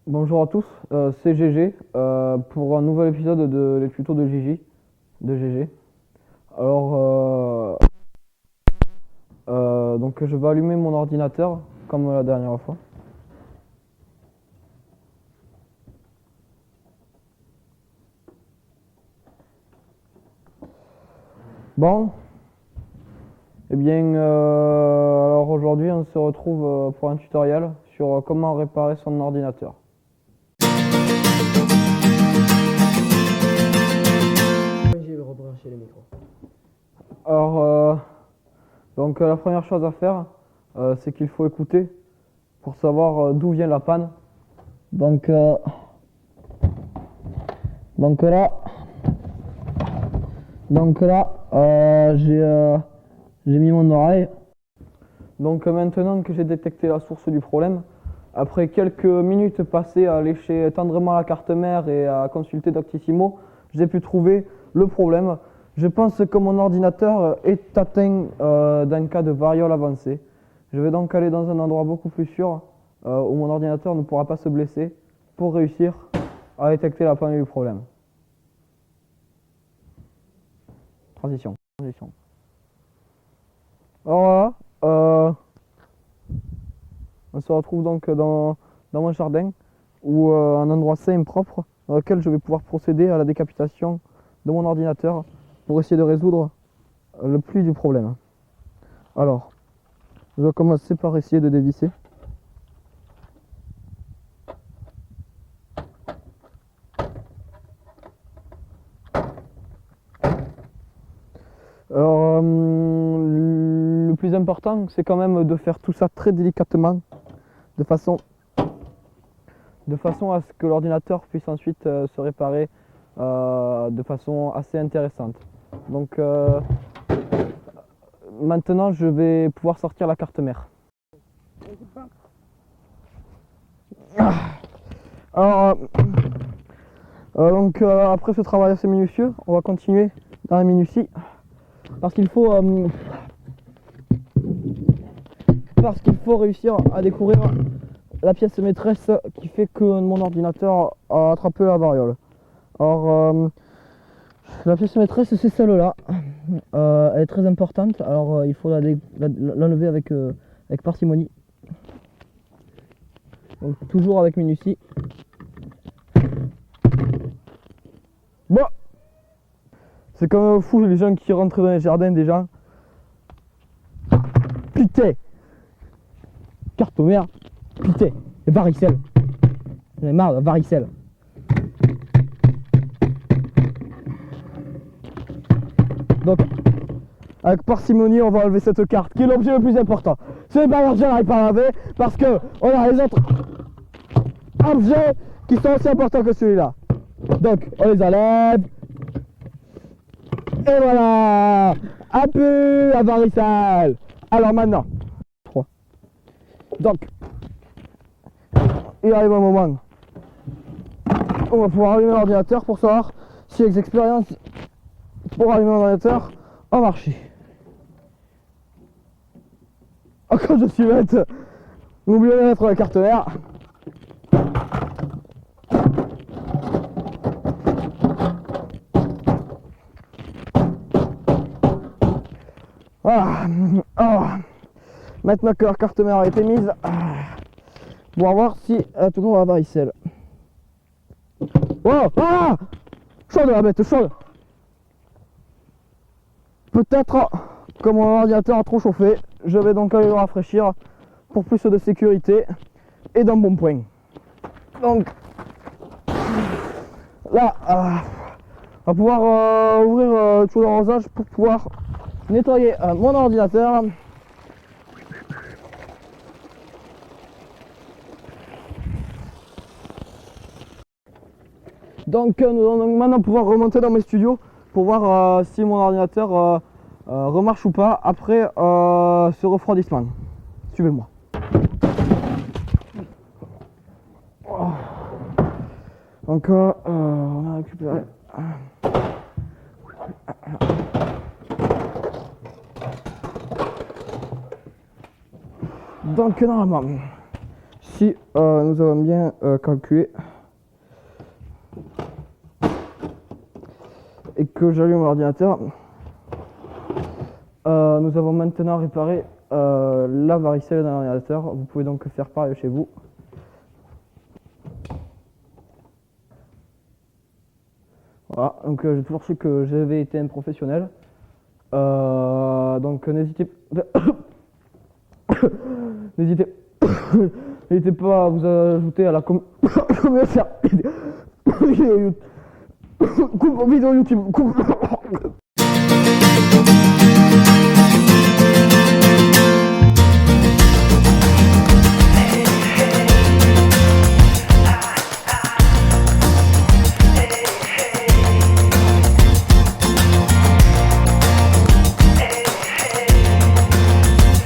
Bonjour à tous, c'est GG pour un nouvel épisode de les tutos de Gigi, de GG. Alors, donc je vais allumer mon ordinateur comme la dernière fois. Bon, eh bien, alors aujourd'hui on se retrouve pour un tutoriel sur comment réparer son ordinateur. J'ai rebranché le micro. Alors, donc la première chose à faire, c'est qu'il faut écouter pour savoir d'où vient la panne. Donc, donc là, donc là, j'ai mis mon oreille. Donc maintenant que j'ai détecté la source du problème, après quelques minutes passées à lécher tendrement la carte mère et à consulter Doctissimo, j'ai pu trouver le problème. Je pense que mon ordinateur est atteint d'un cas de variole avancée. Je vais donc aller dans un endroit beaucoup plus sûr où mon ordinateur ne pourra pas se blesser pour réussir à détecter la panne du problème. Transition. Alors voilà, on se retrouve donc dans mon jardin ou un endroit sain et propre dans lequel je vais pouvoir procéder à la décapitation de mon ordinateur pour essayer de résoudre le plus du problème. Alors, je vais commencer par essayer de dévisser. Alors, le plus important, c'est quand même de faire tout ça très délicatement, de façon à ce que l'ordinateur puisse ensuite se réparer de façon assez intéressante. Donc maintenant je vais pouvoir sortir la carte mère. Alors donc après ce travail assez minutieux, on va continuer dans la minutie parce qu'il faut réussir à découvrir la pièce maîtresse qui fait que mon ordinateur a attrapé la variole. Alors la pièce maîtresse c'est celle-là, elle est très importante, alors il faut l'enlever avec parcimonie, donc toujours avec minutie. Bon, c'est quand même fou les gens qui rentrent dans les jardins des gens. Putain, carte mère, putain, et varicelle. J'en ai marre de varicelle. Donc, avec parcimonie, on va enlever cette carte, qui est l'objet le plus important. Ce n'est pas l'argent, on n'arrive pas à laver, parce que on a les autres objets qui sont aussi importants que celui-là. Donc, on les enlève. Et voilà, un peu à varicelle. Alors maintenant, 3. Donc, il arrive un moment où on va pouvoir allumer l'ordinateur pour savoir si les expériences pour allumer l'ordinateur ont marché. Oh, quand je suis bête, n'oubliez pas de mettre la carte mère. Voilà. Oh. Maintenant que la carte mère a été mise, on va voir si elle a toujours la varicelle. Oh, ah, chaude la bête, chaude. Peut-être que mon ordinateur a trop chauffé, je vais donc aller le rafraîchir pour plus de sécurité et d'un bon point. Donc là, on va pouvoir ouvrir le tuyau d'arrosage pour pouvoir nettoyer mon ordinateur. Donc nous allons donc maintenant pouvoir remonter dans mes studios pour voir si mon ordinateur remarche ou pas après ce refroidissement. Suivez-moi. Donc on a récupéré. Donc normalement, si nous avons bien calculé et que j'allume l'ordinateur, nous avons maintenant réparé la varicelle dans l'ordinateur. Vous pouvez donc faire pareil chez vous. Voilà, donc j'ai toujours su que j'avais été un professionnel. Donc n'hésitez n'hésitez n'hésitez pas à vous ajouter à la communauté vidéo YouTube.